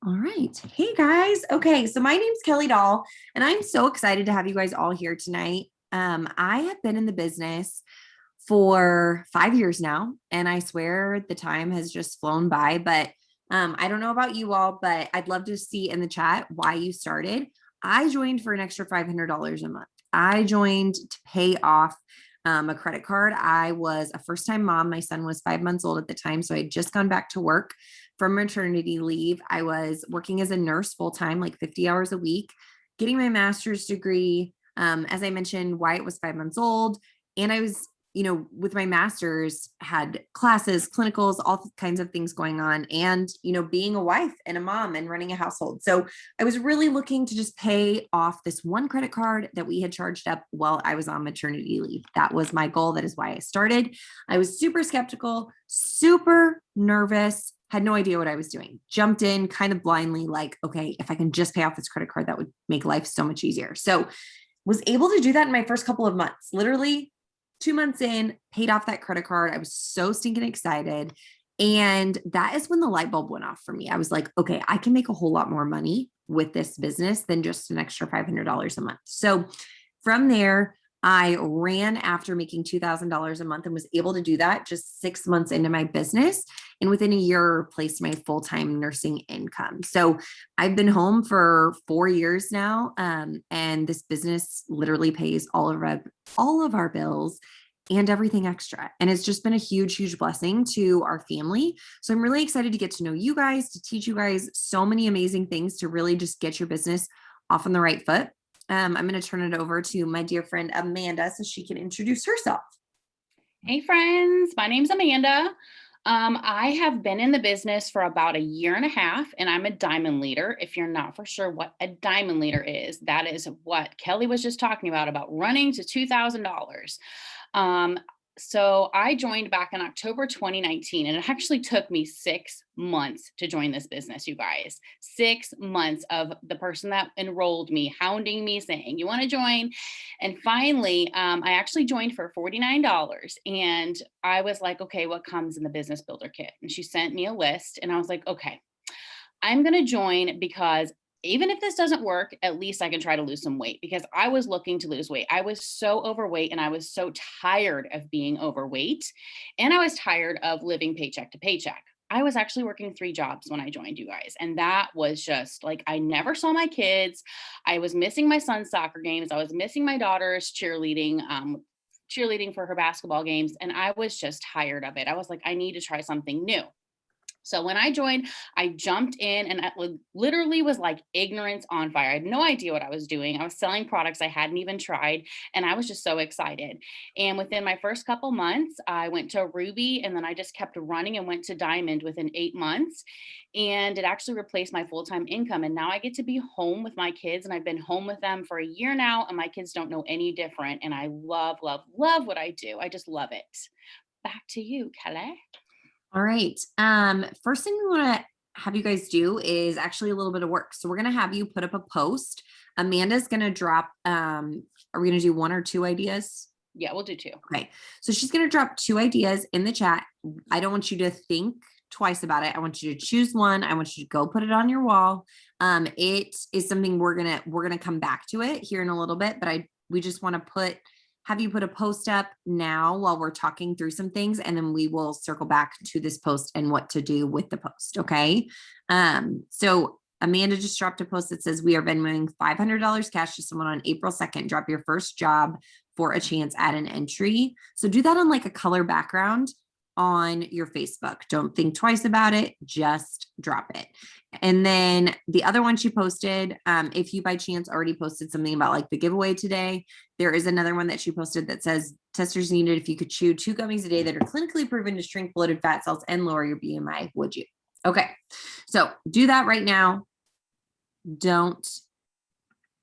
All right. Hey guys. Okay. So my name's Kelly Doll, and I'm so excited to have you guys all here tonight. I have been in the business for 5 years now, and I swear the time has just flown by. But I don't know about you all, but I'd love to see in the chat why you started. I joined for an extra $500 a month. I joined to pay off a credit card. I was a first time mom. My son was 5 months old at the time. So I had just gone back to work from maternity leave. I was working as a nurse full time, like 50 hours a week, getting my master's degree. As I mentioned, Wyatt was 5 months old. And I was, with my master's, had classes, clinicals, all kinds of things going on. And, being a wife and a mom and running a household. So I was really looking to just pay off this one credit card that we had charged up while I was on maternity leave. That was my goal. That is why I started. I was super skeptical, super nervous, had no idea what I was doing. Jumped in kind of blindly, like, okay, if I can just pay off this credit card, that would make life so much easier. So was able to do that in my first couple of months. Literally 2 months in, paid off that credit card. I was so stinking excited. And that is when the light bulb went off for me. I was like, okay, I can make a whole lot more money with this business than just an extra $500 a month. So from there, I ran after making $2,000 a month and was able to do that just 6 months into my business. And within a year, replaced my full-time nursing income. So I've been home for 4 years now. And this business literally pays all of our bills and everything extra. And it's just been a huge, huge blessing to our family. So I'm really excited to get to know you guys, to teach you guys so many amazing things to really just get your business off on the right foot. I'm going to turn it over to my dear friend Amanda so she can introduce herself. Hey friends, my name's Amanda. I have been in the business for about a year and a half, and I'm a diamond leader. If you're not for sure what a diamond leader is, that is what Kelly was just talking about running to $2,000. So I joined back in October 2019, and it actually took me 6 months to join this business, you guys. 6 months of the person that enrolled me hounding me saying, you want to join? And finally, I actually joined for $49. And I was like, okay, what comes in the business builder kit? And she sent me a list, and I was like, okay, I'm going to join because even if this doesn't work, at least I can try to lose some weight, because I was looking to lose weight. I was so overweight, and I was so tired of being overweight, and I was tired of living paycheck to paycheck. I was actually working 3 jobs when I joined, you guys. And that was just like, I never saw my kids. I was missing my son's soccer games. I was missing my daughter's cheerleading for her basketball games. And I was just tired of it. I was like, I need to try something new. So when I joined, I jumped in, and it literally was like ignorance on fire. I had no idea what I was doing. I was selling products I hadn't even tried, and I was just so excited. And within my first couple months, I went to Ruby, and then I just kept running and went to Diamond within 8 months. And it actually replaced my full-time income. And now I get to be home with my kids, and I've been home with them for a year now, and my kids don't know any different. And I love, love, love what I do. I just love it. Back to you, Kelly. All right. First thing we want to have you guys do is actually a little bit of work. So we're going to have you put up a post. Amanda's going to drop, are we going to do 1 or 2 ideas? Yeah, we'll do 2. Okay. So she's going to drop 2 ideas in the chat. I don't want you to think twice about it. I want you to choose one. I want you to go put it on your wall. It is something we're going to come back to it here in a little bit, but we just want to have you put a post up now while we're talking through some things, and then we will circle back to this post and what to do with the post. Okay. So Amanda just dropped a post that says, we are Venmoing $500 cash to someone on April 2nd. Drop your first job for a chance at an entry. So do that on like a color background on your Facebook. Don't think twice about it. Just drop it. And then the other one she posted, if you by chance already posted something about like the giveaway today, there is another one that she posted that says testers needed. If you could chew 2 gummies a day that are clinically proven to shrink bloated fat cells and lower your BMI, would you? Okay. So do that right now. Don't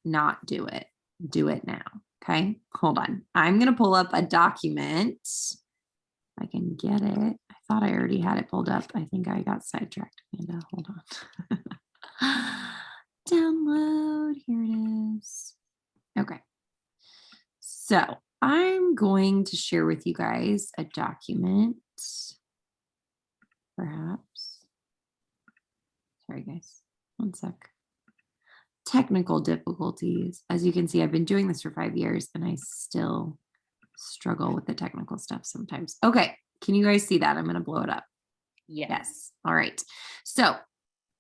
not do it. Do it now. Okay. Hold on. I'm going to pull up a document. I can get it. I thought I already had it pulled up. I think I got sidetracked. Amanda, hold on. Download. Here it is. Okay. So I'm going to share with you guys a document. Perhaps. Sorry, guys. One sec. Technical difficulties. As you can see, I've been doing this for 5 years and I still struggle with the technical stuff sometimes. Okay. Can you guys see that? I'm going to blow it up. Yes. All right. So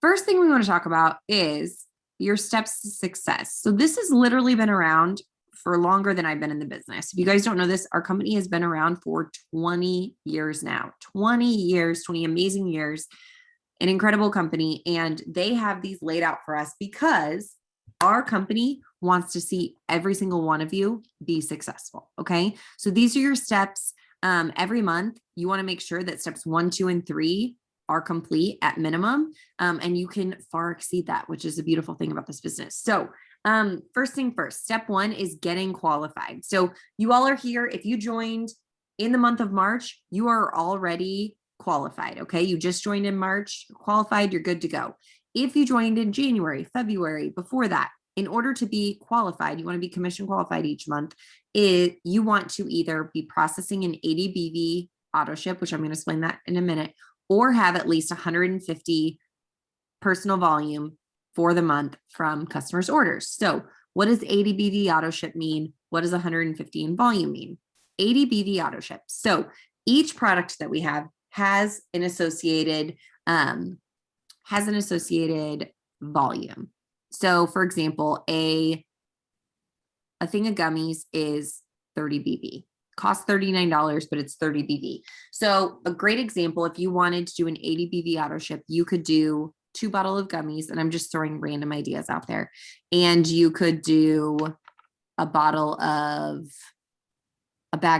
first thing we want to talk about is your steps to success. So this has literally been around for longer than I've been in the business. If you guys don't know this, our company has been around for 20 years now. 20 years, 20 amazing years, an incredible company. And they have these laid out for us because our company wants to see every single one of you be successful. Okay. So these are your steps. Every month, you want to make sure that steps 1, 2, and 3 are complete at minimum. And you can far exceed that, which is a beautiful thing about this business. So first thing first, step 1 is getting qualified. So you all are here. If you joined in the month of March, you are already qualified. Okay. You just joined in March, qualified, you're good to go. If you joined in January, February, before that, in order to be qualified, you want to be commission qualified each month, you want to either be processing an 80 BV auto ship, which I'm going to explain that in a minute, or have at least 150 personal volume for the month from customers' orders. So what does 80 BV auto ship mean? What does 150 in volume mean? 80 BV auto ship. So each product that we have has an associated volume. So for example, a thing of gummies is 30 BV. Costs $39, but it's 30 BV. So a great example, if you wanted to do an 80 BV auto ship, you could do 2 bottles of gummies, and I'm just throwing random ideas out there. And you could do a bag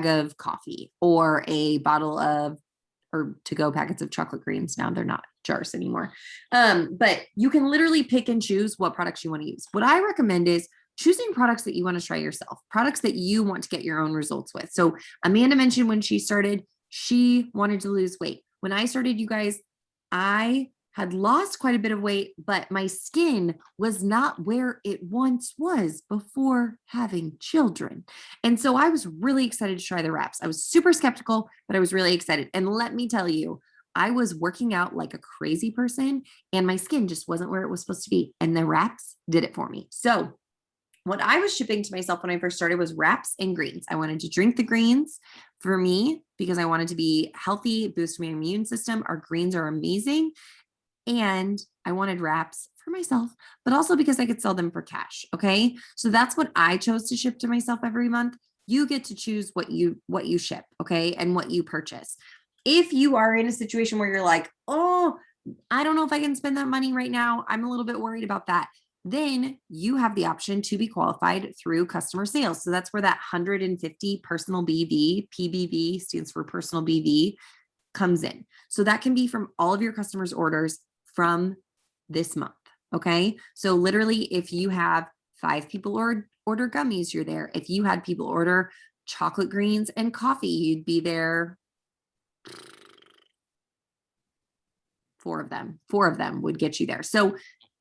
of coffee, or a bottle of, or to-go packets of chocolate creams. Now they're not jars anymore. But you can literally pick and choose what products you want to use. What I recommend is choosing products that you want to try yourself, products that you want to get your own results with. So Amanda mentioned when she started, she wanted to lose weight. When I started, you guys, I had lost quite a bit of weight, but my skin was not where it once was before having children. And so I was really excited to try the wraps. I was super skeptical, but I was really excited. And let me tell you, I was working out like a crazy person and my skin just wasn't where it was supposed to be. And the wraps did it for me. So what I was shipping to myself when I first started was wraps and greens. I wanted to drink the greens for me because I wanted to be healthy, boost my immune system. Our greens are amazing. And I wanted wraps for myself, but also because I could sell them for cash. Okay. So that's what I chose to ship to myself every month. You get to choose what you ship. Okay. And what you purchase. If you are in a situation where you're like, oh, I don't know if I can spend that money right now, I'm a little bit worried about that, then you have the option to be qualified through customer sales. So that's where that 150 personal BV, PBV stands for personal BV, comes in. So that can be from all of your customers' orders from this month. Okay. So literally, if you have 5 people order gummies, you're there. If you had people order chocolate greens and coffee, you'd be there. 4 of them. 4 of them would get you there. So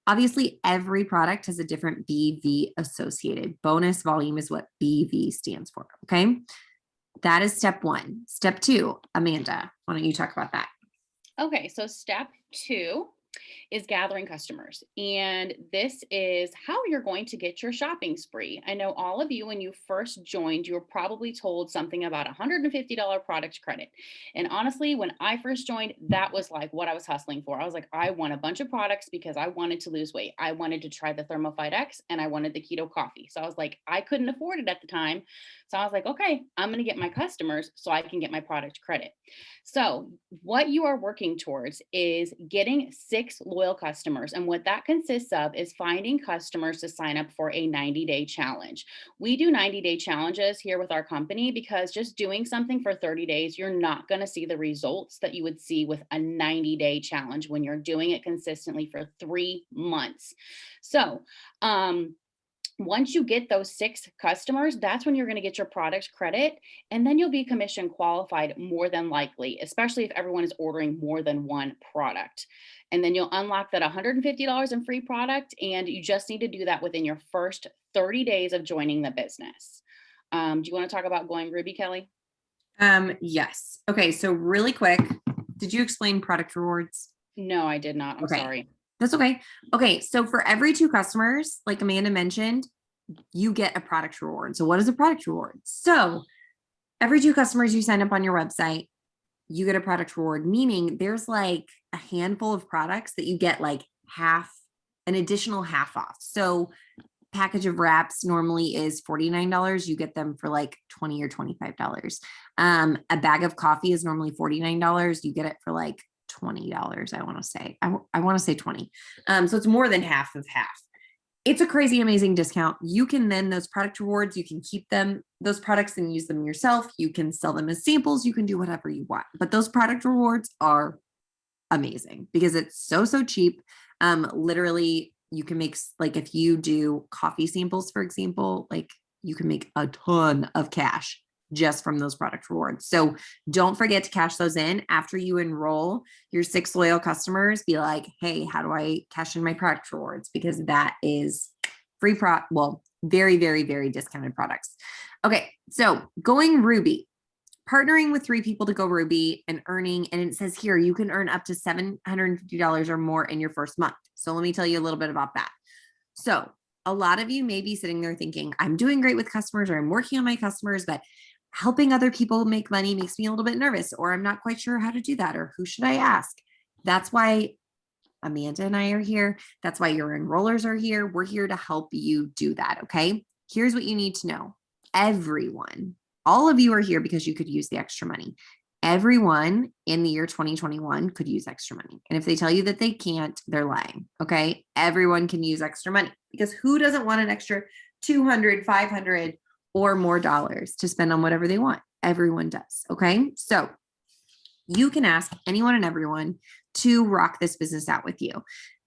obviously, every product has a different BV associated. Bonus volume is what BV stands for. Okay. That is step 1. Step 2, Amanda, why don't you talk about that? Okay, so step 2 is gathering customers. And this is how you're going to get your shopping spree. I know all of you, when you first joined, you were probably told something about $150 product credit. And honestly, when I first joined, that was like what I was hustling for. I was like, I want a bunch of products because I wanted to lose weight. I wanted to try the Thermophyte X and I wanted the keto coffee. So I was like, I couldn't afford it at the time. So I was like, okay, I'm going to get my customers so I can get my product credit. So what you are working towards is getting 6 loyal customers. And what that consists of is finding customers to sign up for a 90-day challenge. We do 90-day challenges here with our company because just doing something for 30 days, you're not going to see the results that you would see with a 90-day challenge when you're doing it consistently for 3 months. So, once you get those 6 customers, that's when you're going to get your product credit. And then you'll be commission qualified more than likely, especially if everyone is ordering more than 1 product. And then you'll unlock that $150 in free product. And you just need to do that within your first 30 days of joining the business. Do you want to talk about going Ruby, Kelly? Yes. Okay. So really quick, did you explain product rewards? No, I did not. I'm Okay. sorry. That's okay. Okay. So for every 2 customers, like Amanda mentioned, you get a product reward. So what is a product reward? So every 2 customers you sign up on your website, you get a product reward, meaning there's like a handful of products that you get like an additional half off. So package of wraps normally is $49. You get them for like $20 or $25. A bag of coffee is normally $49. You get it for like $20. I want to say, I want to say 20. So it's more than half of half. It's a crazy, amazing discount. You can then, those product rewards, you can keep them, those products, and use them yourself. You can sell them as samples. You can do whatever you want. But those product rewards are amazing because it's so, so cheap. Literally, you can make, like, if you do coffee samples, for example, like you can make a ton of cash just from those product rewards. So don't forget to cash those in after you enroll your 6 loyal customers. Be like, hey, how do I cash in my product rewards? Because that is very, very, very discounted products. Okay. So going Ruby, partnering with 3 people to go Ruby and earning, and it says here, you can earn up to $750 or more in your first month. So let me tell you a little bit about that. So a lot of you may be sitting there thinking, I'm doing great with customers, or I'm working on my customers, but helping other people make money makes me a little bit nervous, or I'm not quite sure how to do that, or who should I ask? That's why Amanda and I are here. That's why your enrollers are here. We're here to help you do that. Okay. Here's what you need to know. Everyone, all of you are here because you could use the extra money. Everyone in the year 2021 could use extra money. And if they tell you that they can't, they're lying. Okay. Everyone can use extra money because who doesn't want an extra 200, 500 or more dollars to spend on whatever they want? Everyone does. Okay. So you can ask anyone and everyone to rock this business out with you.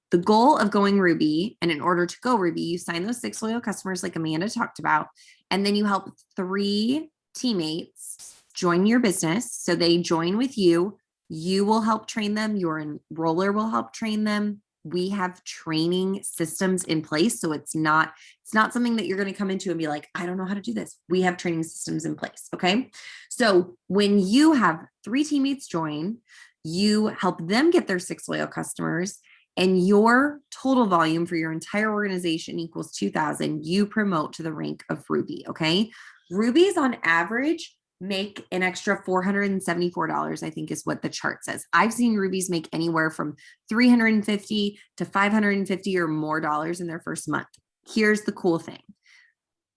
The goal of going Ruby, and in order to go Ruby, you sign those 6 loyal customers like Amanda talked about, and then you help 3 teammates join your business. So they join with you. You will help train them. Your enroller will help train them. We have training systems in place. So it's not something that you're going to come into and be like, I don't know how to do this. We have training systems in place. Okay. So when you have 3 teammates join, you help them get their 6 loyal customers, and your total volume for your entire organization equals 2,000. You promote to the rank of Ruby. Okay. Rubies on average make an extra $474, I think is what the chart says. I've seen Rubies make anywhere from $350 to $550 or more dollars in their first month. Here's the cool thing.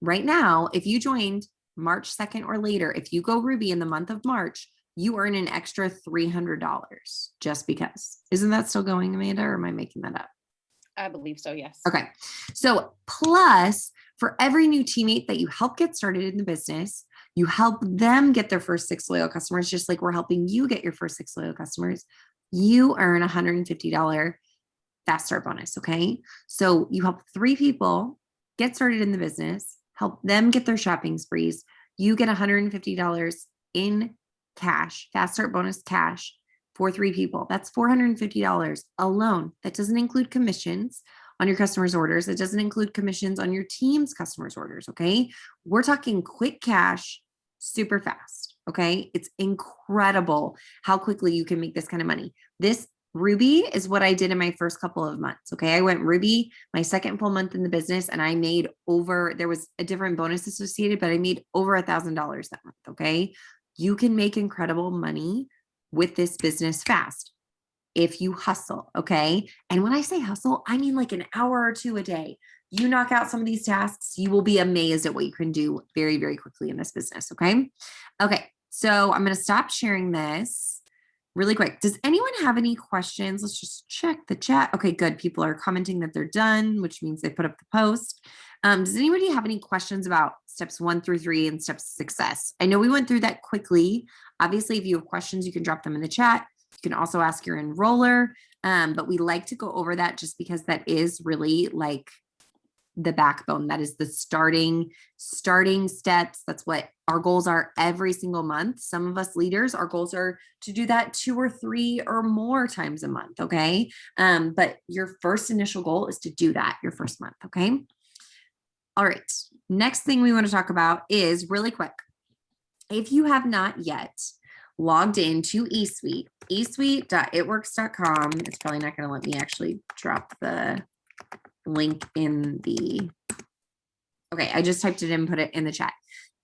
Right now, if you joined March 2nd or later, if you go Ruby in the month of March, you earn an extra $300 just because. Isn't that still going, Amanda, or am I making that up? I believe so, yes. Okay. So plus, for every new teammate that you help get started in the business, you help them get their first 6 loyal customers, just like we're helping you get your first 6 loyal customers. You earn a $150 fast start bonus. Okay. So you help 3 people get started in the business, help them get their shopping sprees. You get $150 in cash, fast start bonus cash for 3 people. That's $450 alone. That doesn't include commissions on your customers' orders. It doesn't include commissions on your team's customers' orders. Okay. We're talking quick cash, super fast. Okay. It's incredible how quickly you can make this kind of money. This Ruby is what I did in my first couple of months. Okay. I went Ruby my second full month in the business, and I made there was a different bonus associated, but I made over $1,000 that month. Okay. You can make incredible money with this business fast if you hustle. Okay. And when I say hustle, I mean like an hour or 2 a day. You knock out some of these tasks, you will be amazed at what you can do very, very quickly in this business. Okay. Okay. So I'm going to stop sharing this really quick. Does anyone have any questions? Let's just check the chat. Okay, good. People are commenting that they're done, which means they put up the post. Does anybody have any questions about steps 1 through 3 and steps to success? I know we went through that quickly. Obviously, if you have questions, you can drop them in the chat. You can also ask your enroller, but we like to go over that just because that is really like the backbone. That is the starting steps. That's what our goals are every single month. Some of us leaders, our goals are to do that 2 or 3 or more times a month. Okay. But your first initial goal is to do that your first month. Okay. All right. Next thing we want to talk about is really quick. If you have not yet logged into eSuite, eSuite.itworks.com. It's probably not going to let me actually drop the link in the, okay, I just typed it in and put it in the chat.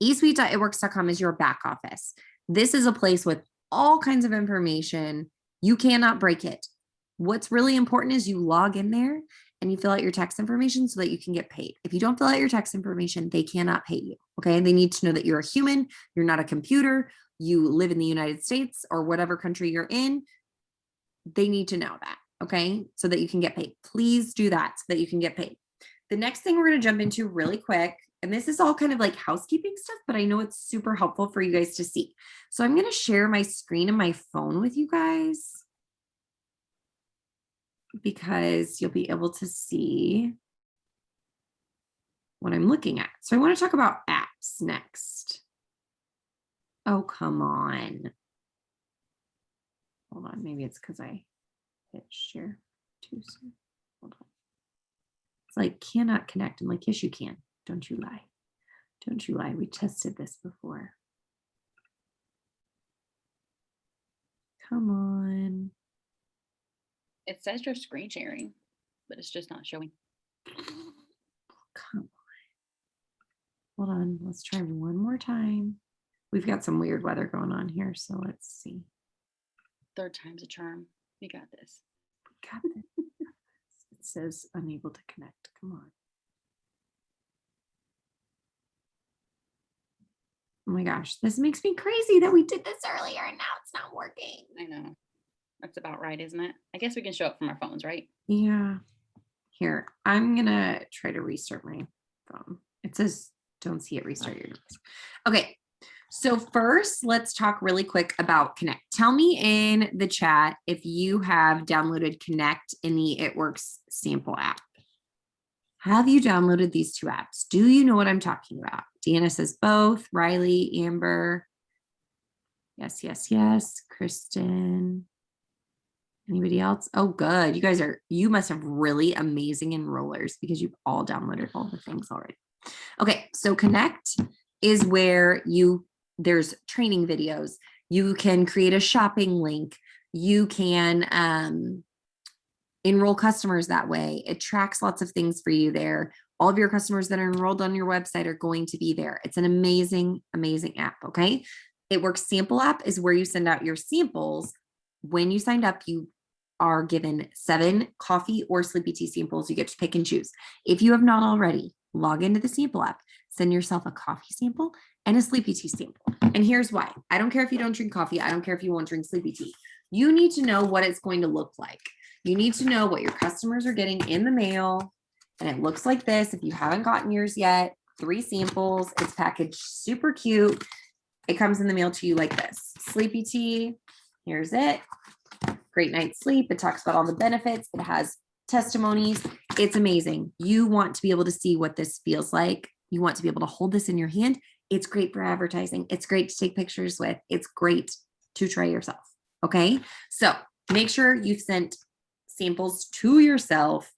eSuite.itworks.com is your back office. This is a place with all kinds of information. You cannot break it. What's really important is you log in there and you fill out your tax information so that you can get paid. If you don't fill out your tax information, they cannot pay you. Okay. They need to know that you're a human, you're not a computer, you live in the United States or whatever country you're in. They need to know that. Okay. So that you can get paid. Please do that so that you can get paid. The next thing we're going to jump into really quick, and this is all kind of like housekeeping stuff, but I know it's super helpful for you guys to see. So I'm going to share my screen and my phone with you guys because you'll be able to see what I'm looking at. So I want to talk about apps next. Oh, come on. Hold on. Maybe it's because I hit share too soon. Hold on. It's like, cannot connect. I'm like, yes, you can. Don't you lie. Don't you lie. We tested this before. Come on. It says you're screen sharing, but it's just not showing. Come on. Hold on. Let's try one more time. We've got some weird weather going on here, so let's see. Third time's a charm. We got this. We got this. It says unable to connect. Come on. Oh my gosh, this makes me crazy that we did this earlier and now it's not working. I know. That's about right, isn't it? I guess we can show up from our phones, right? Yeah. Here, I'm gonna try to restart my phone. It says don't see it restart your device. Okay, so first let's talk really quick about Connect. Tell me in the chat if you have downloaded Connect in the It Works sample app. Have you downloaded these two apps? Do you know what I'm talking about? Deanna says both. Riley, Amber. Yes, yes, yes. Kristen. Anybody else? Oh, good. You guys you must have really amazing enrollers because you've all downloaded all the things already. Okay, so Connect is where there's training videos. You can create a shopping link. You can enroll customers that way. It tracks lots of things for you there. All of your customers that are enrolled on your website are going to be there. It's an amazing, amazing app. Okay. It Works sample app is where you send out your samples. When you signed up, you are given 7 coffee or sleepy tea samples. You get to pick and choose. If you have not already, log into the sample app, send yourself a coffee sample and a sleepy tea sample. And here's why. I don't care if you don't drink coffee. I don't care if you won't drink sleepy tea. You need to know what it's going to look like. You need to know what your customers are getting in the mail. And it looks like this. If you haven't gotten yours yet, 3 samples. It's packaged super cute. It comes in the mail to you like this. Sleepy tea. Here's it. Great night's sleep. It talks about all the benefits. It has testimonies. It's amazing. You want to be able to see what this feels like. You want to be able to hold this in your hand. It's great for advertising. It's great to take pictures with. It's great to try yourself. Okay. So make sure you've sent samples to yourself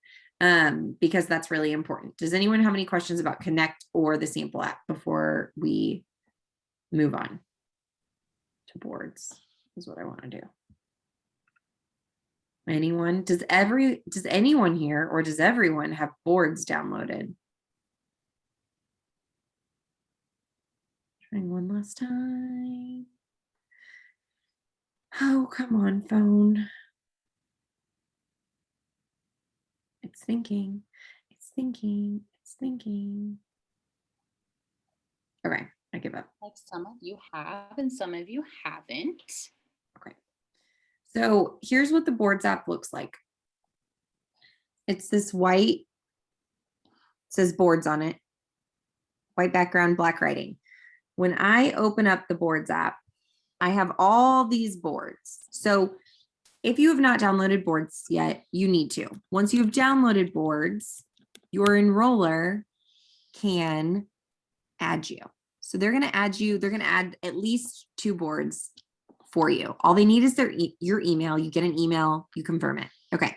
because that's really important. Does anyone have any questions about Connect or the sample app before we move on to boards? Is what I want to do. Anyone? Does anyone here or does everyone have boards downloaded? Trying one last time. Oh, come on, phone. It's thinking. It's thinking. It's thinking. Okay, I give up. Like some of you have and some of you haven't. Okay. So here's what the boards app looks like. It's this white, it says boards on it, white background, black writing. When I open up the boards app, I have all these boards. So if you have not downloaded boards yet, you need to. Once you've downloaded boards, your enroller can add you. So they're going to add you. They're going to add at least 2 boards for you. All they need is your email. You get an email, you confirm it. Okay.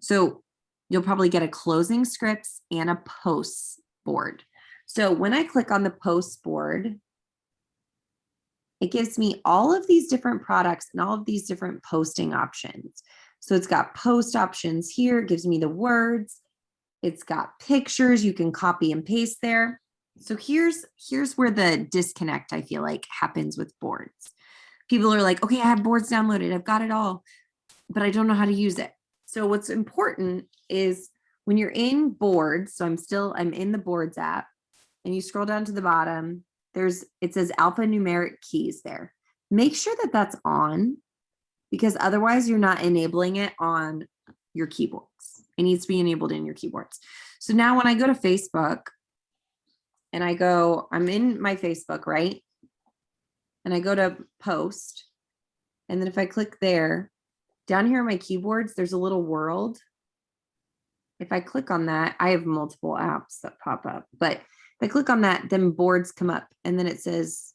So you'll probably get a closing scripts and a posts board. So when I click on the posts board, it gives me all of these different products and all of these different posting options. So it's got post options here, it gives me the words, it's got pictures you can copy and paste there. So here's where the disconnect I feel like happens with boards. People are like, okay, I have boards downloaded, I've got it all, but I don't know how to use it. So what's important is when you're in boards, so I'm in the boards app, and you scroll down to the bottom, it says alphanumeric keys there. Make sure that that's on, because otherwise you're not enabling it on your keyboards. It needs to be enabled in your keyboards. So now when I go to Facebook and I'm in my Facebook, right? And I go to post. And then if I click there, down here on my keyboards, there's a little world. If I click on that, I have multiple apps that pop up, but if I click on that, then boards come up, and then it says,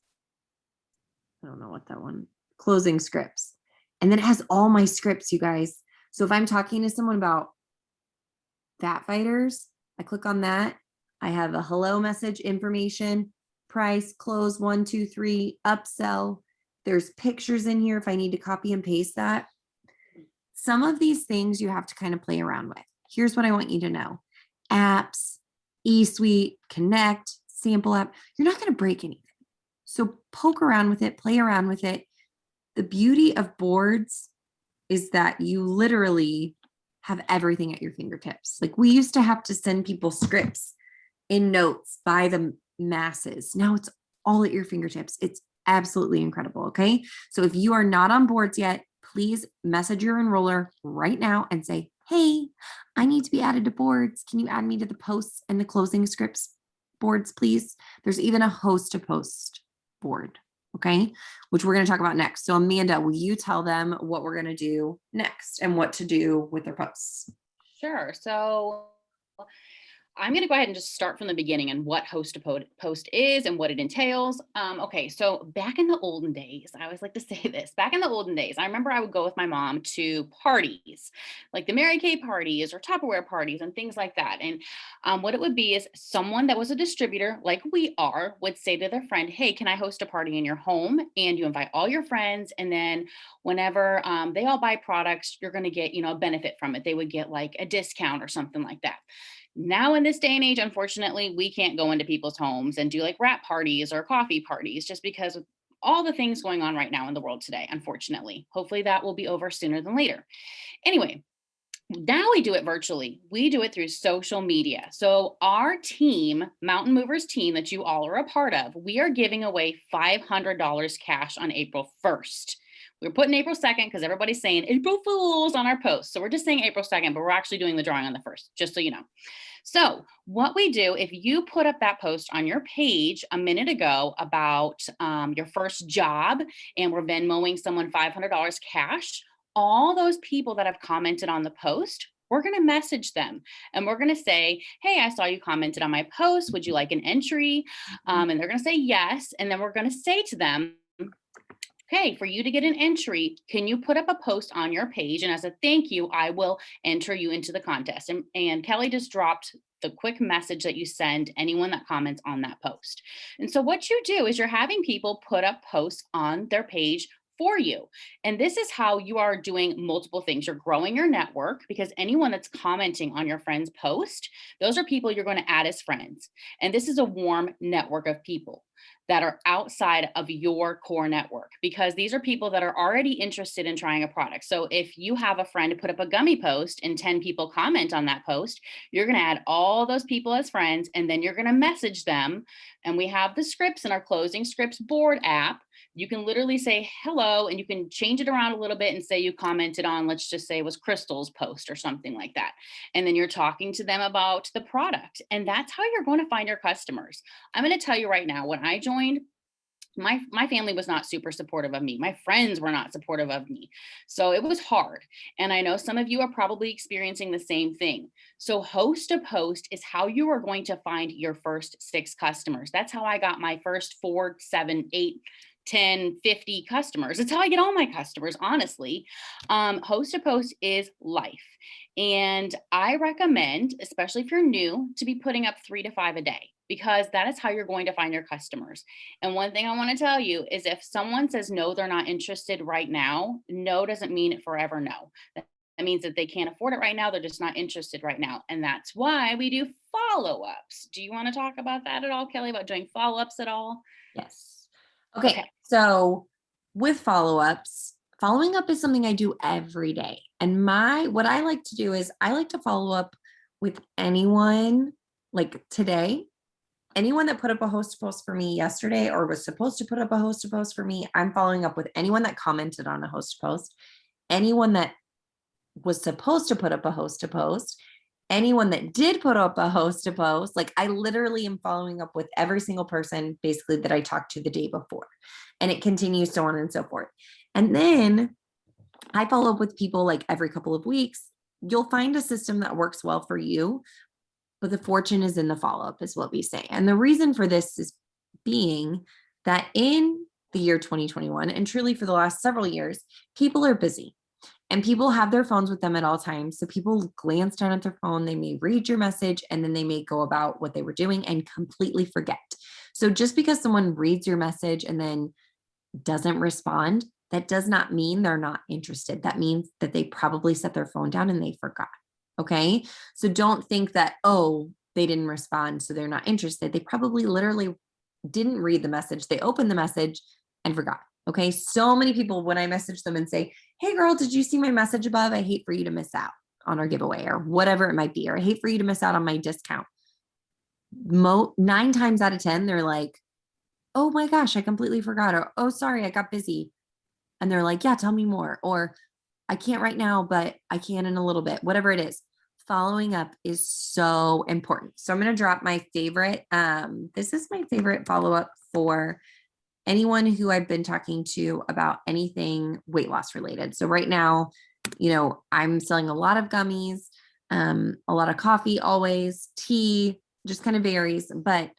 I don't know what that one, closing scripts. And then it has all my scripts, you guys. So if I'm talking to someone about fat fighters, I click on that. I have a hello message, information, price, close, 1, 2, 3, upsell. There's pictures in here if I need to copy and paste that. Some of these things you have to kind of play around with. Here's what I want you to know. Apps, eSuite, Connect, sample app, you're not going to break anything. So poke around with it, play around with it. The beauty of boards is that you literally have everything at your fingertips. Like we used to have to send people scripts in notes by the masses. Now it's all at your fingertips. It's absolutely incredible. Okay. So if you are not on boards yet, please message your enroller right now and say, hey, I need to be added to boards. Can you add me to the posts and the closing scripts boards, please? There's even a host to post board, okay, which we're going to talk about next. So Amanda, will you tell them what we're going to do next and what to do with their posts? Sure. So I'm going to go ahead and just start from the beginning and what host to post is and what it entails. Okay, so back in the olden days, I always like to say this. Back in the olden days, I remember I would go with my mom to parties, like the Mary Kay parties or Tupperware parties and things like that. And what it would be is someone that was a distributor, like we are, would say to their friend, "Hey, can I host a party in your home?" And you invite all your friends, and then whenever they all buy products, you're going to get a benefit from it. They would get like a discount or something like that. Now in this day and age, unfortunately, we can't go into people's homes and do like wrap parties or coffee parties just because of all the things going on right now in the world today, unfortunately. Hopefully that will be over sooner than later. Anyway, now we do it virtually. We do it through social media. So our team, Mountain Movers team that you all are a part of, we are giving away $500 cash on April 1st. We're putting April 2nd because everybody's saying April Fools on our post. So we're just saying April 2nd, but we're actually doing the drawing on the 1st, just so you know. So what we do, if you put up that post on your page a minute ago about your first job and we're Venmoing someone $500 cash, all those people that have commented on the post, we're going to message them and we're going to say, "Hey, I saw you commented on my post. Would you like an entry?" And they're going to say yes. And then we're going to say to them, "Okay, for you to get an entry, can you put up a post on your page? And as a thank you, I will enter you into the contest." And Kelly just dropped the quick message that you send anyone that comments on that post. And so what you do is you're having people put up posts on their page for you. And this is how you are doing multiple things. You're growing your network because anyone that's commenting on your friend's post, those are people you're going to add as friends. And this is a warm network of people that are outside of your core network because these are people that are already interested in trying a product. So if you have a friend to put up a gummy post and 10 people comment on that post, you're going to add all those people as friends and then you're going to message them. And we have the scripts in our closing scripts board app. You can literally say hello and you can change it around a little bit and say you commented on, let's just say it was Crystal's post or something like that. And then you're talking to them about the product. And that's how you're going to find your customers. I'm going to tell you right now, when I joined, my family was not super supportive of me. My friends were not supportive of me. So it was hard. And I know some of you are probably experiencing the same thing. So host to post is how you are going to find your first 6 customers. That's how I got my first 4, 7, 8 10, 50 customers. It's how I get all my customers, honestly. Host to post is life. And I recommend, especially if you're new, to be putting up 3 to 5 a day, because that is how you're going to find your customers. And one thing I want to tell you is if someone says no, they're not interested right now, no doesn't mean forever no. That means that they can't afford it right now. They're just not interested right now. And that's why we do follow ups. Do you want to talk about that at all, Kelly, about doing follow ups at all? Yes. Okay. Okay. So with follow-ups, following up is something I do every day. And what I like to do is I like to follow up with anyone like today, anyone that put up a host post for me yesterday or was supposed to put up a host post for me. I'm following up with anyone that commented on a host post, anyone that was supposed to put up a host to post, anyone that did put up a host to post. Like I literally am following up with every single person basically that I talked to the day before. And it continues so on and so forth. And then I follow up with people like every couple of weeks. You'll find a system that works well for you, but the fortune is in the follow-up is what we say. And the reason for this is being that in the year 2021, and truly for the last several years, people are busy. And people have their phones with them at all times. So people glance down at their phone, they may read your message, and then they may go about what they were doing and completely forget. So just because someone reads your message and then doesn't respond, that does not mean they're not interested. That means that they probably set their phone down and they forgot. Okay. So don't think that, oh, they didn't respond, so they're not interested. They probably literally didn't read the message. They opened the message and forgot. Okay. So many people, when I message them and say, hey girl, did you see my message above? I hate for you to miss out on our giveaway or whatever it might be, or I hate for you to miss out on my discount. 9 times out of 10, they're like, oh my gosh, I completely forgot. Or, oh, sorry, I got busy. And they're like, yeah, tell me more. Or I can't right now, but I can in a little bit, whatever it is. Following up is so important. So I'm going to drop my favorite. This is my favorite follow up for anyone who I've been talking to about anything weight loss related. So right now, I'm selling a lot of gummies, a lot of coffee, always tea, just kind of varies. But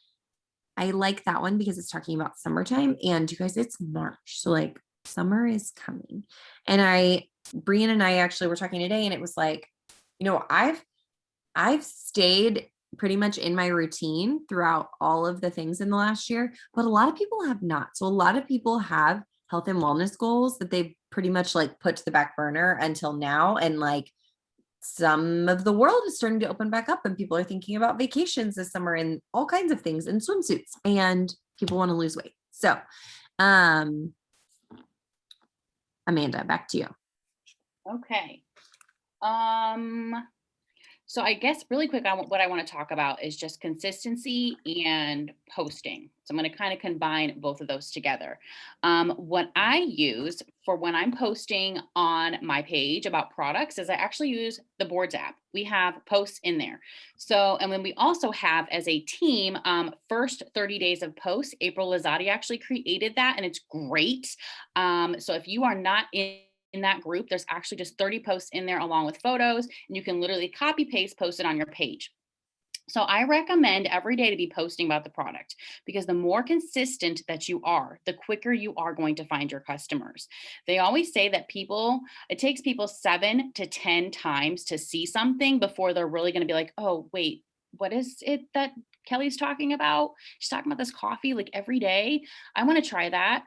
I like that one because it's talking about summertime, and you guys, it's March. So like summer is coming. And Brian and I actually were talking today, and it was like, I've stayed pretty much in my routine throughout all of the things in the last year, but a lot of people have not. So a lot of people have health and wellness goals that they've pretty much like put to the back burner until now. And like some of the world is starting to open back up, and people are thinking about vacations this summer and all kinds of things and swimsuits, and people want to lose weight. So, Amanda, back to you. Okay. So I guess really quick, what I want to talk about is just consistency and posting. So I'm going to kind of combine both of those together. What I use for when I'm posting on my page about products is I actually use the Boards app. We have posts in there. So, and then we also have as a team, first 30 days of posts, April Lazati actually created that, and it's great. So if you are not in that group, there's actually just 30 posts in there along with photos, and you can literally copy paste, post it on your page. So I recommend every day to be posting about the product, because the more consistent that you are, the quicker you are going to find your customers. They always say that it takes people 7 to 10 times to see something before they're really going to be like, oh, wait, what is it that Kelly's talking about? She's talking about this coffee like every day. I want to try that.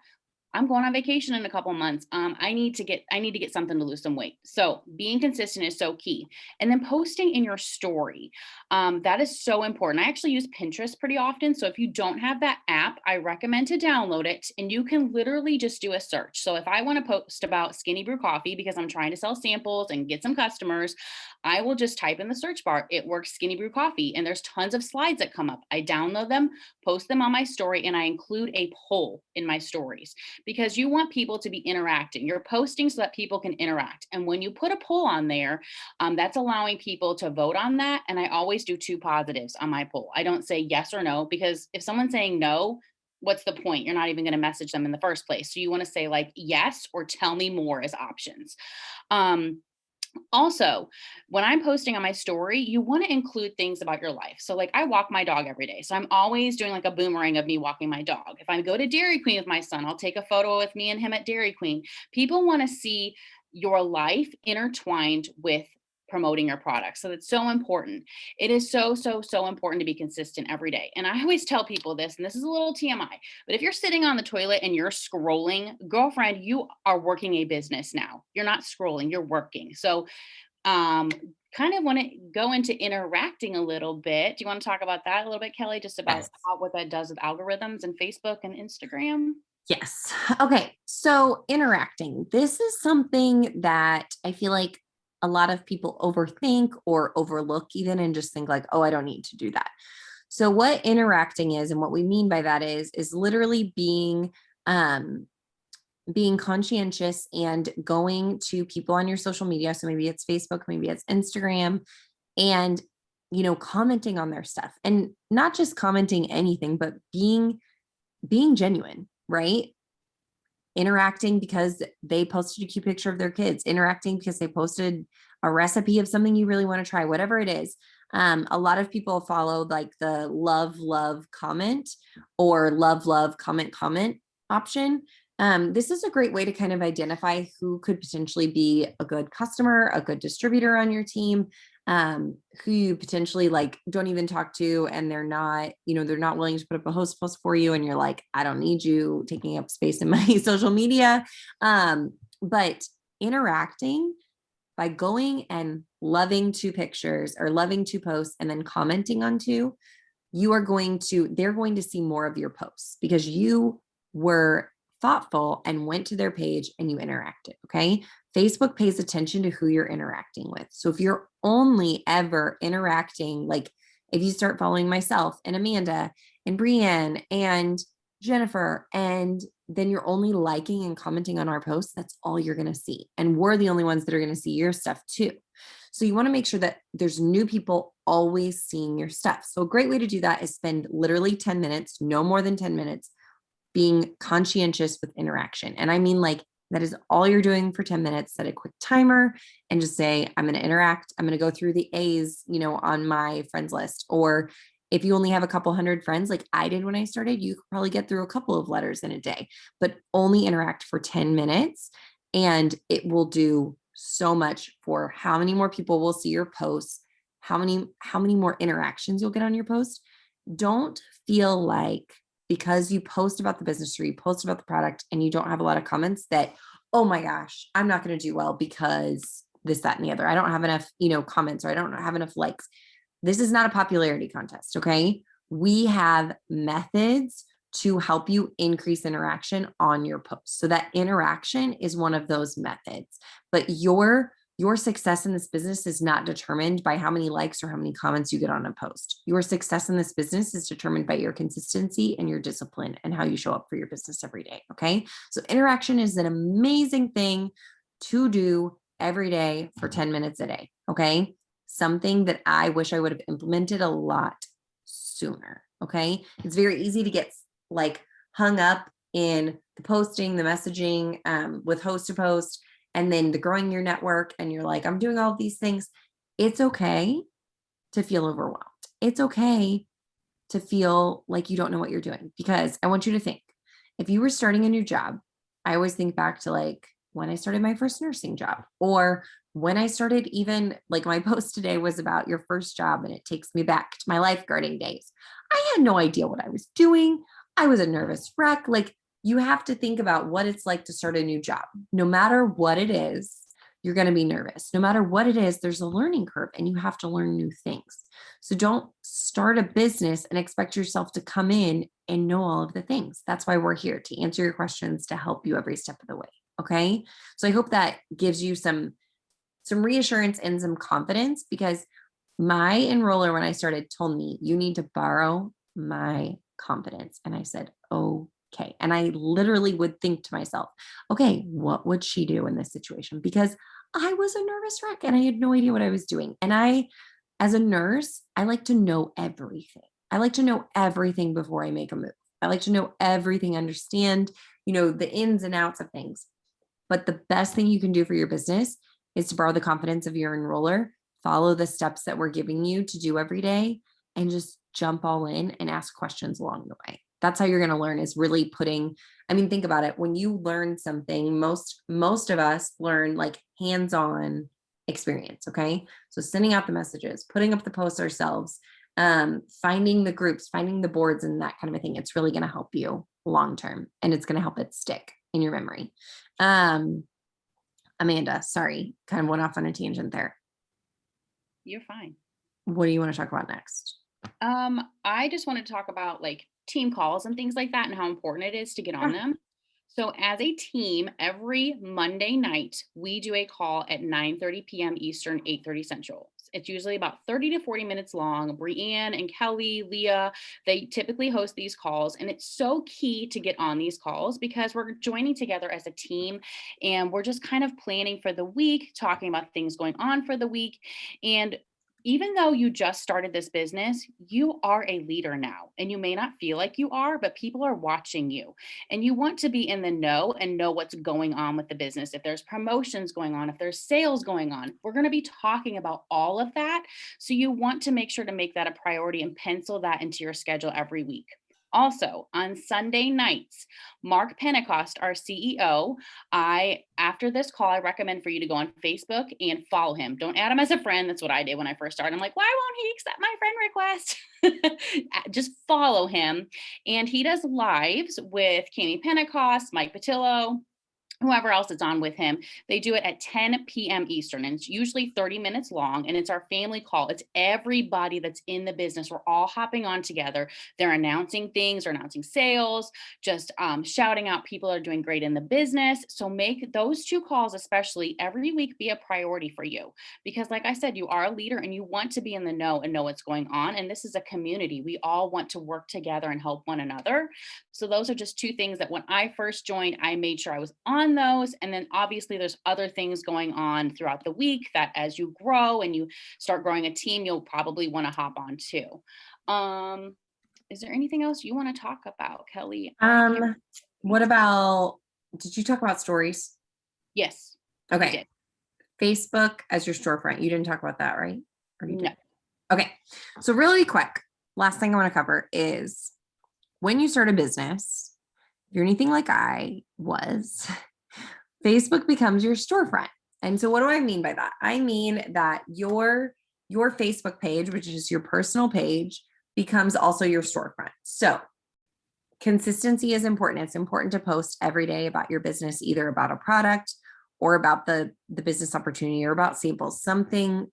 I'm going on vacation in a couple of months. I need to get something to lose some weight. So being consistent is so key. And then posting in your story. That is so important. I actually use Pinterest pretty often. So if you don't have that app, I recommend to download it, and you can literally just do a search. So if I want to post about Skinny Brew coffee because I'm trying to sell samples and get some customers, I will just type in the search bar, It Works Skinny Brew coffee. And there's tons of slides that come up. I download them, post them on my story, and I include a poll in my stories, because you want people to be interacting. You're posting so that people can interact. And when you put a poll on there, that's allowing people to vote on that. And I always do 2 positives on my poll. I don't say yes or no, because if someone's saying no, what's the point? You're not even going to message them in the first place. So you want to say like yes or tell me more as options. Also, when I'm posting on my story, you want to include things about your life. So, like, I walk my dog every day. So, I'm always doing like a boomerang of me walking my dog. If I go to Dairy Queen with my son, I'll take a photo with me and him at Dairy Queen. People want to see your life intertwined with promoting your product. So, it's so important. It is so, so, so important to be consistent every day. And I always tell people this, and this is a little TMI, but if you're sitting on the toilet and you're scrolling, girlfriend, you are working a business now. You're not scrolling, you're working. So, um, kind of want to go into interacting a little bit. Do you want to talk about that a little bit, Kelly? Just about Yes. what that does with algorithms and Facebook and Instagram? Yes. Okay. So interacting. This is something that I feel like a lot of people overthink or overlook even and just think like, oh, I don't need to do that. So what interacting is and what we mean by that is literally um being conscientious and going to people on your social media. So maybe it's Facebook, maybe it's Instagram, and commenting on their stuff and not just commenting anything, but being genuine, right? Interacting because they posted a cute picture of their kids, interacting because they posted a recipe of something you really want to try, whatever it is. A lot of people follow like the love comment or love comment option. This is a great way to kind of identify who could potentially be a good customer, a good distributor on your team, who you potentially like don't even talk to, and they're not willing to put up a host post for you, and you're like, I don't need you taking up space in my social media. But interacting by going and loving two pictures or loving two posts and then commenting on two, they're going to see more of your posts because you were thoughtful and went to their page and you interacted. Okay. Facebook pays attention to who you're interacting with. So if you're only ever interacting, like if you start following myself and Amanda and Brienne and Jennifer, and then you're only liking and commenting on our posts, that's all you're going to see. And we're the only ones that are going to see your stuff too. So you want to make sure that there's new people always seeing your stuff. So a great way to do that is spend literally 10 minutes, no more than 10 minutes, being conscientious with interaction. And I mean, like, that is all you're doing for 10 minutes. Set a quick timer and just say, I'm going to interact. I'm going to go through the A's, on my friends list. Or if you only have a couple hundred friends, like I did when I started, you could probably get through a couple of letters in a day, but only interact for 10 minutes. And it will do so much for how many more people will see your posts, how many more interactions you'll get on your post. Don't feel like because you post about the business or you post about the product and you don't have a lot of comments that, oh my gosh, I'm not going to do well because this, that, and the other. I don't have enough, comments, or I don't have enough likes. This is not a popularity contest. Okay. We have methods to help you increase interaction on your posts. So that interaction is one of those methods, but your success in this business is not determined by how many likes or how many comments you get on a post. Your success in this business is determined by your consistency and your discipline and how you show up for your business every day. Okay. So interaction is an amazing thing to do every day for 10 minutes a day. Okay. Something that I wish I would have implemented a lot sooner. Okay. It's very easy to get like hung up in the posting, the messaging, with host to post, and then the growing your network. And you're like, I'm doing all of these things. It's okay to feel overwhelmed. It's okay to feel like you don't know what you're doing, because I want you to think, if you were starting a new job, I always think back to like when I started my first nursing job, or when I started, even like my post today was about your first job, and it takes me back to my lifeguarding days. I had no idea what I was doing. I was a nervous wreck. Like, you have to think about what it's like to start a new job. No matter what it is, you're going to be nervous. No matter what it is, there's a learning curve and you have to learn new things. So don't start a business and expect yourself to come in and know all of the things. That's why we're here, to answer your questions, to help you every step of the way. Okay. So I hope that gives you some reassurance and some confidence, because my enroller, when I started, told me, you need to borrow my confidence. And I said, okay. And I literally would think to myself, okay, what would she do in this situation? Because I was a nervous wreck and I had no idea what I was doing. And as a nurse, I like to know everything. I like to know everything before I make a move. I like to know everything, understand, the ins and outs of things. But the best thing you can do for your business is to borrow the confidence of your enroller, follow the steps that we're giving you to do every day, and just jump all in and ask questions along the way. That's how you're going to learn, is really putting, I mean, think about it. When you learn something, most of us learn like hands-on experience. Okay. So sending out the messages, putting up the posts ourselves, finding the groups, finding the boards and that kind of a thing. It's really going to help you long-term, and it's going to help it stick in your memory. Amanda, sorry, kind of went off on a tangent there. You're fine. What do you want to talk about next? I just want to talk about like team calls and things like that and how important it is to get on them. So as a team, every Monday night, we do a call at 9:30 p.m. Eastern, 8:30 Central. It's usually about 30 to 40 minutes long. Brianne and Kelly, Leah, they typically host these calls. And it's so key to get on these calls because we're joining together as a team and we're just kind of planning for the week, talking about things going on for the week. And even though you just started this business, you are a leader now, and you may not feel like you are, but people are watching you and you want to be in the know and know what's going on with the business. If there's promotions going on, if there's sales going on, we're going to be talking about all of that. So you want to make sure to make that a priority and pencil that into your schedule every week. Also, on Sunday nights, Mark Pentecost, our CEO, after this call, I recommend for you to go on Facebook and follow him. Don't add him as a friend. That's what I did when I first started. I'm like, why won't he accept my friend request? Just follow him. And he does lives with Cami Pentecost, Mike Patillo, whoever else is on with him. They do it at 10 p.m. Eastern, and it's usually 30 minutes long, and it's our family call. It's everybody that's in the business. We're all hopping on together. They're announcing things, or announcing sales, just shouting out people are doing great in the business. So make those two calls, especially every week, be a priority for you. Because like I said, you are a leader and you want to be in the know and know what's going on. And this is a community. We all want to work together and help one another. So those are just two things that when I first joined, I made sure I was on those. And then obviously there's other things going on throughout the week that as you grow and you start growing a team, you'll probably want to hop on too. Is there anything else you want to talk about, Kelly? What about, did you talk about stories? Yes. Okay. Facebook as your storefront. You didn't talk about that, right? Or you did? No. Okay. So really quick, last thing I want to cover is when you start a business, if you're anything like I was, Facebook becomes your storefront. And so what do I mean by that? I mean that your Facebook page, which is your personal page, becomes also your storefront. So consistency is important. It's important to post every day about your business, either about a product or about the business opportunity or about samples, something,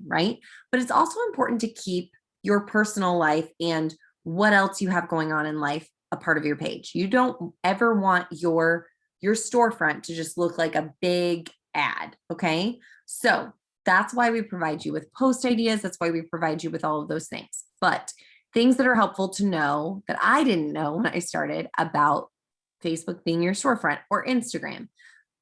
right? But it's also important to keep your personal life and what else you have going on in life a part of your page. You don't ever want your storefront to just look like a big ad. Okay. So that's why we provide you with post ideas. That's why we provide you with all of those things. But things that are helpful to know that I didn't know when I started about Facebook being your storefront or Instagram.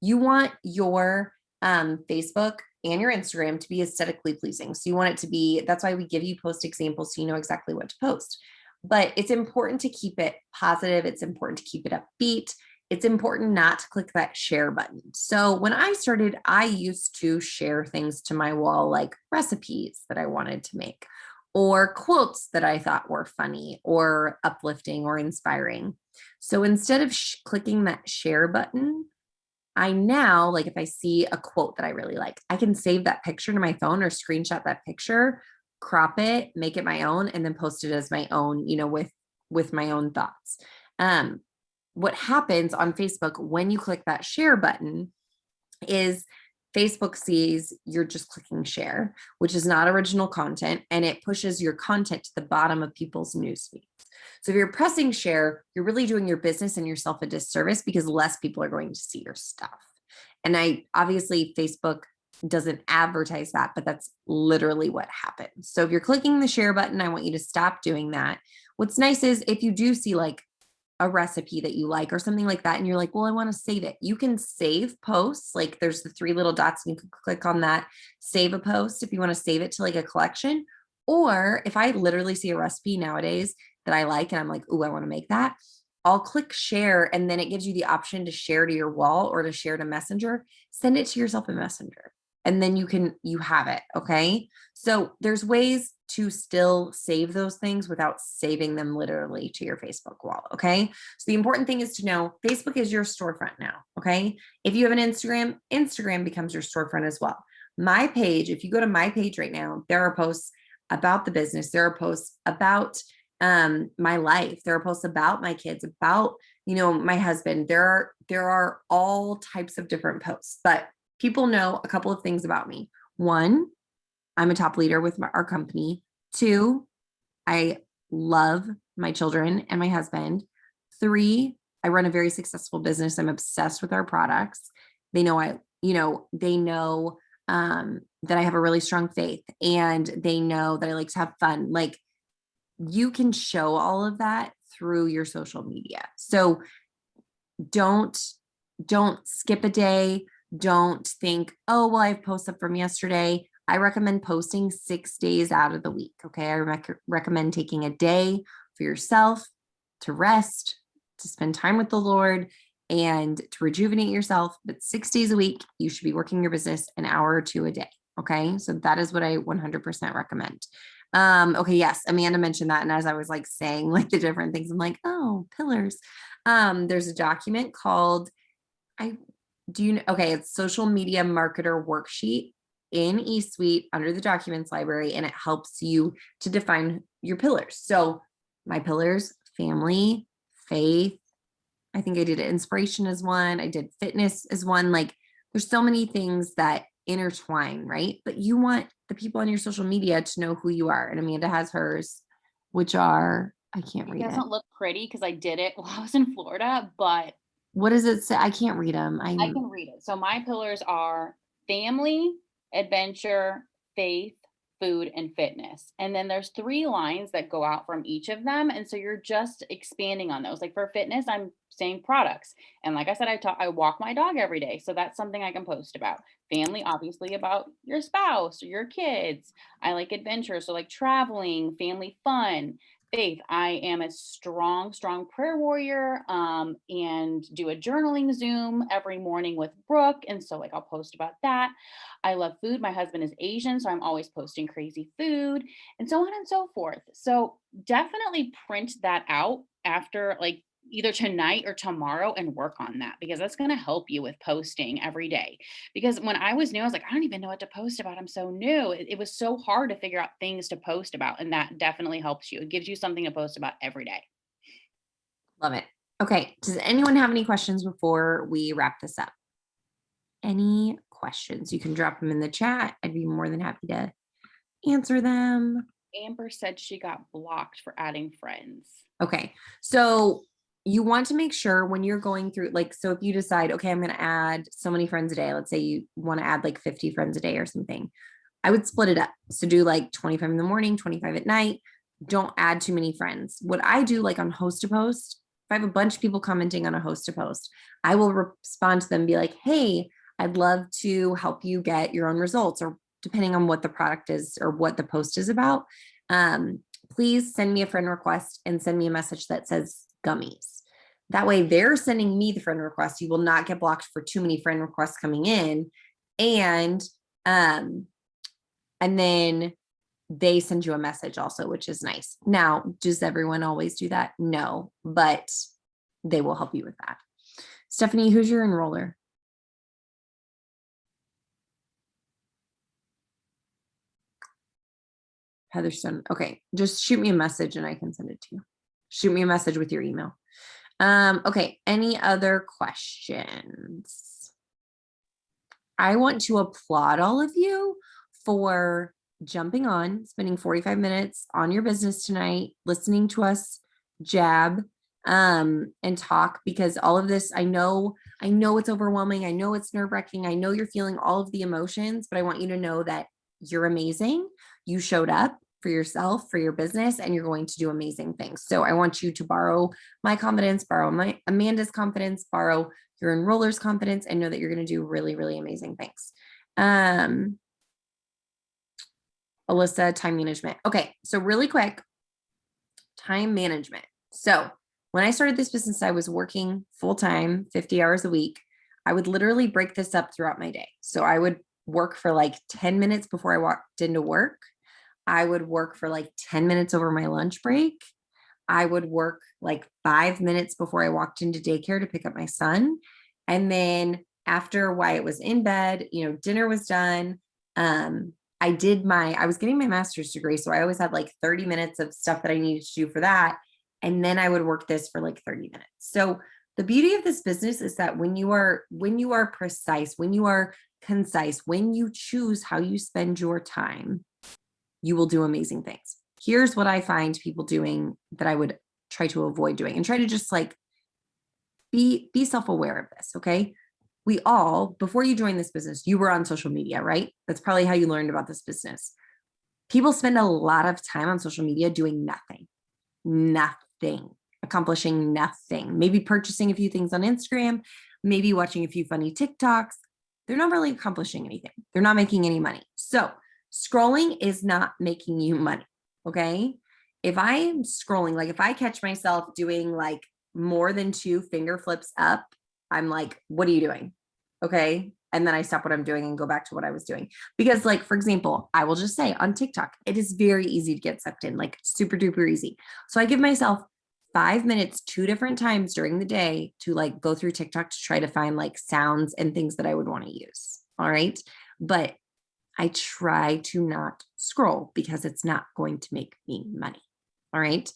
You want your Facebook and your Instagram to be aesthetically pleasing. So you want it to be, that's why we give you post examples so you know exactly what to post. But it's important to keep it positive. It's important to keep it upbeat. It's important not to click that share button. So when I started, I used to share things to my wall, like recipes that I wanted to make, or quotes that I thought were funny or uplifting or inspiring. So instead of clicking that share button, I now, like if I see a quote that I really like, I can save that picture to my phone or screenshot that picture, crop it, make it my own, and then post it as my own, with my own thoughts. What happens on Facebook when you click that share button is Facebook sees you're just clicking share, which is not original content, and it pushes your content to the bottom of people's news feeds. So if you're pressing share, you're really doing your business and yourself a disservice because less people are going to see your stuff. And obviously Facebook doesn't advertise that, but that's literally what happens. So if you're clicking the share button, I want you to stop doing that. What's nice is if you do see like a recipe that you like or something like that, and you're like, well, I want to save it. You can save posts. Like there's the 3 little dots and you can click on that, save a post if you want to save it to like a collection. Or if I literally see a recipe nowadays that I like, and I'm like, ooh, I want to make that, I'll click share. And then it gives you the option to share to your wall or to share to Messenger. Send it to yourself in Messenger. and then you have it. Okay. So there's ways to still save those things without saving them literally to your Facebook wall. Okay. So the important thing is to know Facebook is your storefront now. Okay. If you have an Instagram, Instagram becomes your storefront as well. My page, if you go to my page right now, there are posts about the business. There are posts about my life. There are posts about my kids, about, my husband. There are all types of different posts, but people know a couple of things about me. One, I'm a top leader with our company. Two, I love my children and my husband. Three, I run a very successful business. I'm obsessed with our products. They know they know that I have a really strong faith, and they know that I like to have fun. Like, you can show all of that through your social media. So don't skip a day. Don't think, oh, well, I have posts up from yesterday. I recommend posting 6 days out of the week. Okay. I recommend taking a day for yourself to rest, to spend time with the Lord, and to rejuvenate yourself. But 6 days a week, you should be working your business an hour or two a day. Okay. So that is what I 100% recommend. Okay. Yes. Amanda mentioned that. And as I was like saying like the different things, I'm like, oh, pillars. There's a document called, it's social media marketer worksheet in eSuite under the documents library, and it helps you to define your pillars. So my pillars: family, faith. I think I did inspiration as one. I did fitness as one. Like, there's so many things that intertwine, right? But you want the people on your social media to know who you are. And Amanda has hers, which are, I can't read It it. doesn't look pretty because I did it while I was in Florida, but What does it say? I can't read them. I can read it. So my pillars are family, adventure, faith, food, and fitness. And then there's 3 lines that go out from each of them. And so you're just expanding on those. Like for fitness, I'm saying products. And like I said, I walk my dog every day. So that's something I can post about. Family, obviously, about your spouse or your kids. I like adventure. So like traveling, family fun. Faith, I am a strong, strong prayer warrior, and do a journaling Zoom every morning with Brooke. And so like I'll post about that. I love food. My husband is Asian, so I'm always posting crazy food and so on and so forth. So definitely print that out after like either tonight or tomorrow and work on that, because that's going to help you with posting every day. Because when I was new, I was like, I don't even know what to post about. I'm so new. It was so hard to figure out things to post about. And that definitely helps you. It gives you something to post about every day. Love it. Okay. Does anyone have any questions before we wrap this up? Any questions? You can drop them in the chat. I'd be more than happy to answer them. Amber said she got blocked for adding friends. Okay. So you want to make sure when you're going through, like, so if you decide, okay, I'm going to add so many friends a day, let's say you want to add like 50 friends a day or something, I would split it up. So do like 25 in the morning, 25 at night. Don't add too many friends. What I do, like on host to post, if I have a bunch of people commenting on a host to post, I will respond to them and be like, hey, I'd love to help you get your own results, or depending on what the product is or what the post is about. Please send me a friend request and send me a message that says gummies. That way they're sending me the friend request. You will not get blocked for too many friend requests coming in. And then they send you a message also, which is nice. Now, does everyone always do that? No, but they will help you with that. Stephanie, who's your enroller? Heatherstone. Okay, just shoot me a message and I can send it to you. Shoot me a message with your email. Okay, any other questions? I want to applaud all of you for jumping on, spending 45 minutes on your business tonight, listening to us jab and talk, because all of this, I know it's overwhelming. I know it's nerve-wracking. I know you're feeling all of the emotions, but I want you to know that you're amazing. You showed up for yourself, for your business, and you're going to do amazing things. So I want you to borrow my confidence, borrow my Amanda's confidence, borrow your enroller's confidence, and know that you're going to do really, really amazing things. Alyssa, time management. Okay, so really quick, time management. So when I started this business, I was working full-time, 50 hours a week. I would literally break this up throughout my day. So I would work for like 10 minutes before I walked into work. I would work for like 10 minutes over my lunch break. I would work like 5 minutes before I walked into daycare to pick up my son. And then after Wyatt was in bed, dinner was done. I was getting my master's degree. So I always had like 30 minutes of stuff that I needed to do for that. And then I would work this for like 30 minutes. So the beauty of this business is that when you are precise, when you are concise, when you choose how you spend your time, you will do amazing things. Here's what I find people doing that I would try to avoid doing, and try to just like be self-aware of this. Okay. We all, before you joined this business, you were on social media, right? That's probably how you learned about this business. People spend a lot of time on social media doing nothing, accomplishing nothing, maybe purchasing a few things on Instagram, maybe watching a few funny TikToks. They're not really accomplishing anything. They're not making any money. So scrolling is not making you money. Okay. If I'm scrolling, like if I catch myself doing like more than 2 finger flips up, I'm like, what are you doing? Okay. And then I stop what I'm doing and go back to what I was doing. Because, like, for example, I will just say on TikTok, it is very easy to get sucked in, like super duper easy. So I give myself 5 minutes, 2 different times during the day to like go through TikTok to try to find like sounds and things that I would want to use. All right. But I try to not scroll because it's not going to make me money. All right.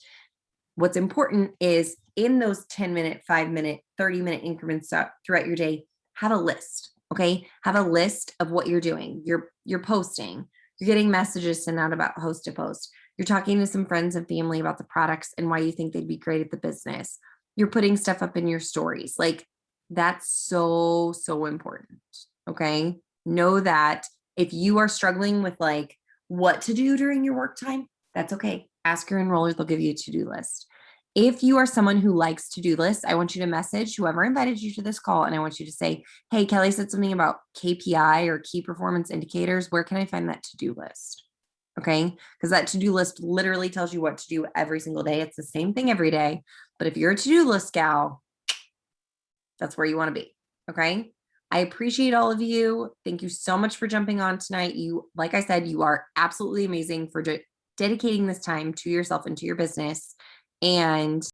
What's important is in those 10-minute, 5-minute, 30-minute increments throughout your day, have a list. Okay. Have a list of what you're doing. You're posting, you're getting messages sent out about host to post. You're talking to some friends and family about the products and why you think they'd be great at the business. You're putting stuff up in your stories. Like that's so, so important. Okay. Know that if you are struggling with like what to do during your work time, that's okay. Ask your enrollers, they'll give you a to-do list. If you are someone who likes to-do lists, I want you to message whoever invited you to this call. And I want you to say, hey, Kelly said something about KPI or key performance indicators. Where can I find that to-do list? Okay. Because that to-do list literally tells you what to do every single day. It's the same thing every day. But if you're a to-do list gal, that's where you want to be. Okay. I appreciate all of you. Thank you so much for jumping on tonight. Like I said, you are absolutely amazing for dedicating this time to yourself and to your business. And